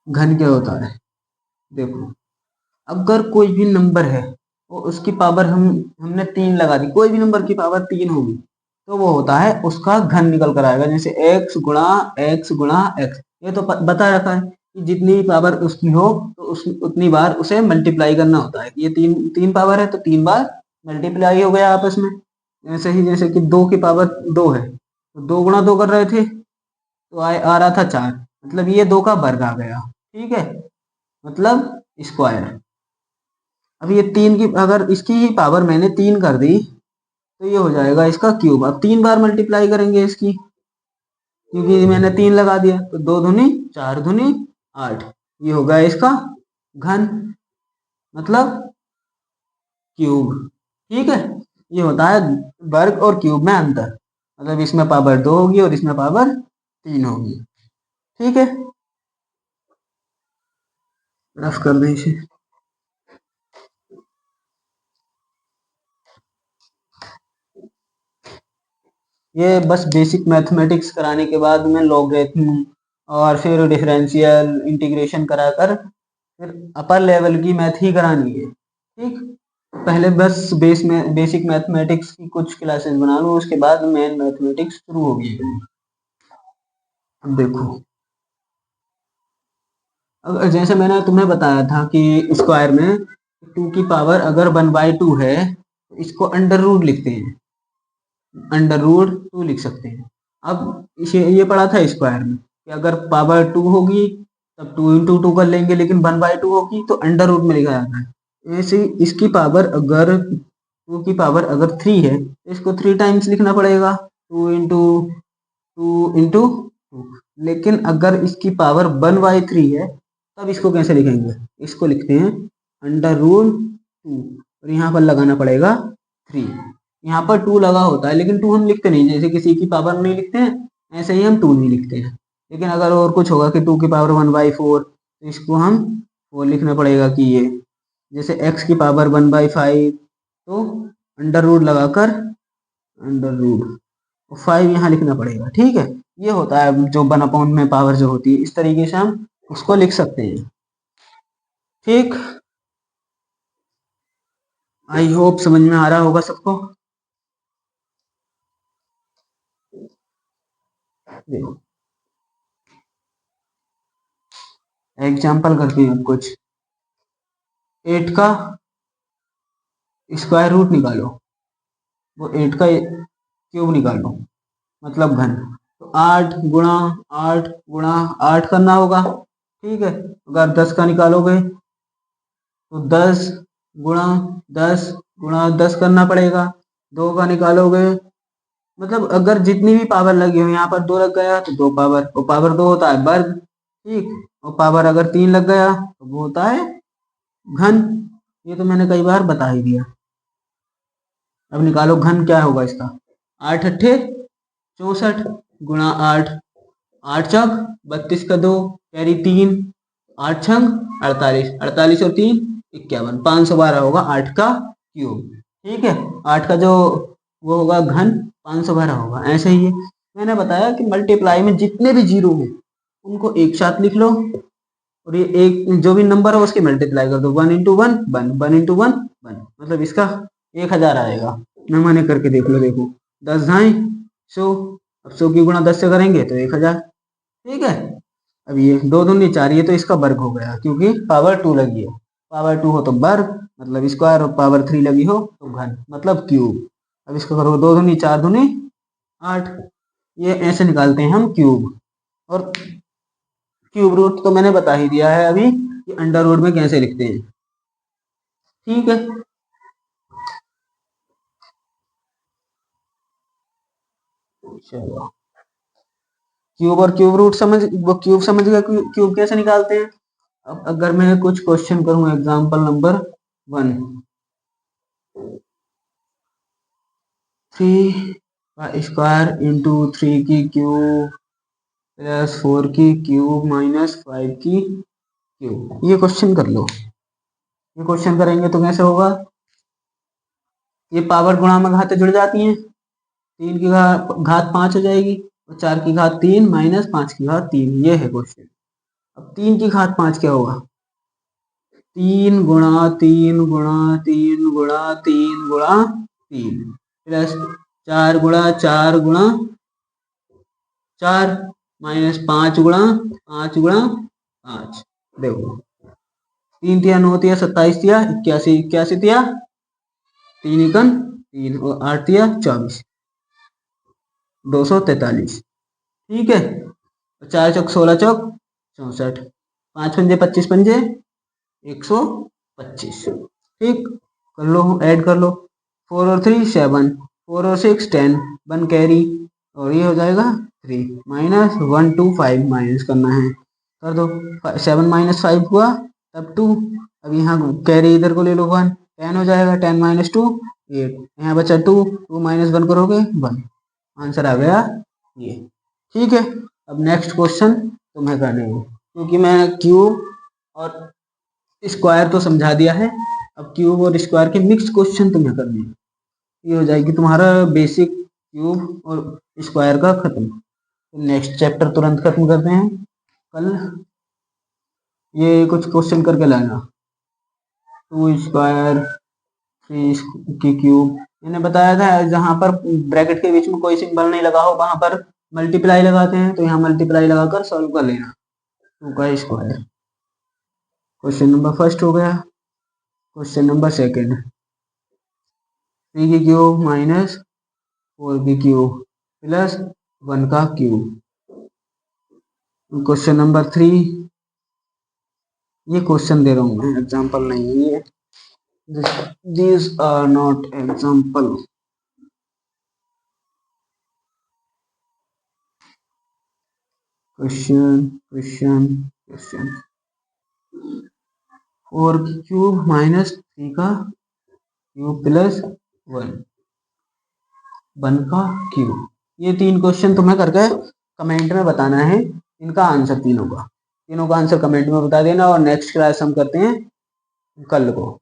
घन क्या होता है? देखो, अगर कोई भी नंबर है और उसकी पावर हमने 3 लगा दी, कोई भी नंबर की पावर 3 होगी, तो वो होता है उसका घन निकल कर आएगा। जैसे एक्स गुणा एक्स, ये तो बता रखा है कि जितनी पावर उसकी हो तो उतनी बार उसे मल्टीप्लाई करना होता है। ये तीन तीन पावर है तो 3 बार मल्टीप्लाई हो गया आपस में। ऐसे ही जैसे कि 2 की पावर 2 है तो 2 गुणा 2 कर रहे थे तो आ रहा था 4, मतलब ये 2 का वर्ग आ गया। ठीक है, मतलब स्क्वायर। अब ये 3 की, अगर इसकी ही पावर मैंने 3 कर दी तो ये हो जाएगा इसका क्यूब। अब 3 बार मल्टीप्लाई करेंगे इसकी, क्योंकि मैंने 3 लगा दिया तो 2 दूनी 4 दूनी 8, ये हो गया इसका घन, मतलब क्यूब। ठीक है, ये होता है वर्ग और क्यूब में अंतर, मतलब इसमें पावर 2 होगी और इसमें पावर 3 होगी। ठीक है, रफ कर दें इसे। ये बस बेसिक मैथमेटिक्स कराने के बाद में लॉगरिथम और फिर डिफरेंशियल इंटीग्रेशन कराकर फिर अपर लेवल की मैथ ही करानी है। ठीक, पहले बस बेसिक मैथमेटिक्स की कुछ क्लासेस बना लो, उसके बाद मेन मैथमेटिक्स शुरू होगी। अब देखो, अगर जैसे मैंने तुम्हें बताया था कि स्क्वायर में 2 की पावर अगर 1/2 है तो इसको अंडर रूट लिखते हैं, अंडर रूट 2 लिख सकते हैं। अब इसे ये पढ़ा था स्क्वायर में कि अगर पावर 2 होगी तब 2 इंटू 2 कर लेंगे, लेकिन 1/2 होगी तो अंडर रूट में लिखा जाता है। ऐसे ही इसकी पावर अगर 2 की पावर अगर 3 है तो इसको 3 टाइम्स लिखना पड़ेगा, 2 इंटू 2। लेकिन अगर इसकी पावर 1/3 है तब इसको कैसे लिखेंगे? इसको लिखते हैं अंडर रूट 2 और यहाँ पर लगाना पड़ेगा 3। यहाँ पर 2 लगा होता है लेकिन 2 हम लिखते नहीं, जैसे किसी की पावर नहीं लिखते हैं ऐसे ही हम 2 नहीं लिखते हैं। लेकिन अगर और कुछ होगा कि 2 की पावर 1/4 तो इसको हम 4 लिखना पड़ेगा कि ये, जैसे x की पावर 1/5 तो अंडर रूट लगाकर अंडर रूट 5 यहाँ लिखना पड़ेगा। ठीक है, ये होता है जो 1/, में पावर जो होती है, इस तरीके से हम उसको लिख सकते हैं। ठीक, आई होप समझ में आ रहा होगा सबको। देखो, एग्जाम्पल करते हैं कुछ। 8 का स्क्वायर रूट निकालो, वो 8 का क्यूब निकालो, मतलब घन। तो 8 गुणा 8 गुणा 8 करना होगा। ठीक है, अगर 10 का निकालोगे तो 10 गुणा 10 गुणा 10 करना पड़ेगा। 2 का निकालोगे, मतलब अगर जितनी भी पावर लगी हो, यहाँ पर 2 लग गया तो 2 पावर, और पावर 2 होता है वर्ग। ठीक, और पावर अगर 3 लग गया तो वो होता है घन। ये तो मैंने कई बार बता ही दिया। अब निकालो घन क्या होगा इसका। 8 अट्ठे 64 गुणा 8, 8 चौक 32 का 2 कैरी 3, 8 छंग 48, 48 और 3 51, 512 होगा 8 का क्यूब। ठीक है, 8 का जो वो होगा घन 512 होगा। ऐसे ही है, मैंने बताया कि मल्टीप्लाई में जितने भी जीरो हो उनको एक साथ लिख लो, और ये एक जो भी नंबर हो उसकी मल्टीप्लाई कर दो। 1 इंटू 1 1, 1 इंटू 1 1, मतलब इसका 1000 आएगा। न माने करके देख लो। देखो, 10 ढाई 100, अब 100 की गुणा 10 से करेंगे तो 1000। ठीक है, अब ये 2 दूनी 4, ये तो इसका वर्ग हो गया क्योंकि पावर 2 लगी है। पावर 2 हो तो वर्ग मतलब स्क्वायर, और पावर 3 लगी हो तो घन मतलब क्यूब। अब इसको करो, 2 दूनी 4 दूनी 8, ये ऐसे निकालते हैं हम क्यूब। और क्यूब रूट तो मैंने बता ही दिया है अभी कि अंडर रूट में कैसे लिखते हैं। ठीक है, चलो, क्यूब और क्यूब रूट समझ, वो क्यूब समझ गया, क्यूब कैसे निकालते हैं। अब अगर मैं कुछ क्वेश्चन करूं, एग्जांपल नंबर 1, 3 का स्क्वायर इंटू 3 की क्यूब प्लस 4 की क्यूब माइनस 5 की क्यूब, ये क्वेश्चन कर लो। ये क्वेश्चन करेंगे तो कैसे होगा, ये पावर गुणा में घातें जुड़ जाती हैं, 3 की घात 5 हो जाएगी और 4 की घात 3 माइनस 5 की घात 3, ये है क्वेश्चन। अब 3 की घात 5 क्या होगा? 3 गुणा 3 गुणा 3 गुणा 3 गुणा 3 प्लस 4 गुणा 4 गुणा 4 माइनस 5 गुणा 5 गुणा 5। देखो 3 तिया 9 तिया 27 तिया 81 81 तिया 3 एकन 3 और 8 तिया 24 243। ठीक है, 4 चौक 16 चौक 64, 5 पंजे 25 पंजे 125। ठीक, कर लो, ऐड कर लो। 4 और 3 7, 4 और 6 10, 1 कैरी और ये हो जाएगा 3 माइनस 1 2 5 माइनस करना है, कर दो। 7 माइनस 5 हुआ तब 2, अब यहाँ कैरी इधर को ले लो 1, 10 हो जाएगा, 10 माइनस 2 8, यहाँ बचा 2, 2 माइनस 1 करोगे 1, आंसर आ गया ये। ठीक है, अब नेक्स्ट क्वेश्चन तुम्हें करने हैं, क्योंकि मैं क्यूब और स्क्वायर तो समझा दिया है, अब क्यूब और स्क्वायर के मिक्स क्वेश्चन तुम्हें करने हैं। ये हो जाएगी तुम्हारा बेसिक क्यूब और स्क्वायर का खत्म। तो नेक्स्ट चैप्टर तुरंत खत्म करते हैं कल। ये कुछ क्वेश्चन करके लाना, 2 स्क्वायर 3 की क्यूब। मैंने बताया था जहां पर ब्रैकेट के बीच में कोई सिंबल नहीं लगा हो वहां पर मल्टीप्लाई लगाते हैं, तो यहाँ मल्टीप्लाई लगाकर सॉल्व कर लेना। 2 का स्क्वायर, क्वेश्चन नंबर फर्स्ट हो गया। क्वेश्चन नंबर सेकेंड, 3 की क्यूब माइनस 4 की क्यूब प्लस 1 का क्यूब। क्वेश्चन नंबर 3, ये क्वेश्चन दे रहा हूँ मैं, एग्जाम्पल नहीं है ये, these are not example। Question question question, 4 की क्यूब माइनस 3 का क्यूब प्लस 1 का क्यूब। ये 3 क्वेश्चन तुम्हें करके कमेंट में बताना है, इनका आंसर तीनों का आंसर कमेंट में बता देना। और नेक्स्ट क्लास हम करते हैं कल को।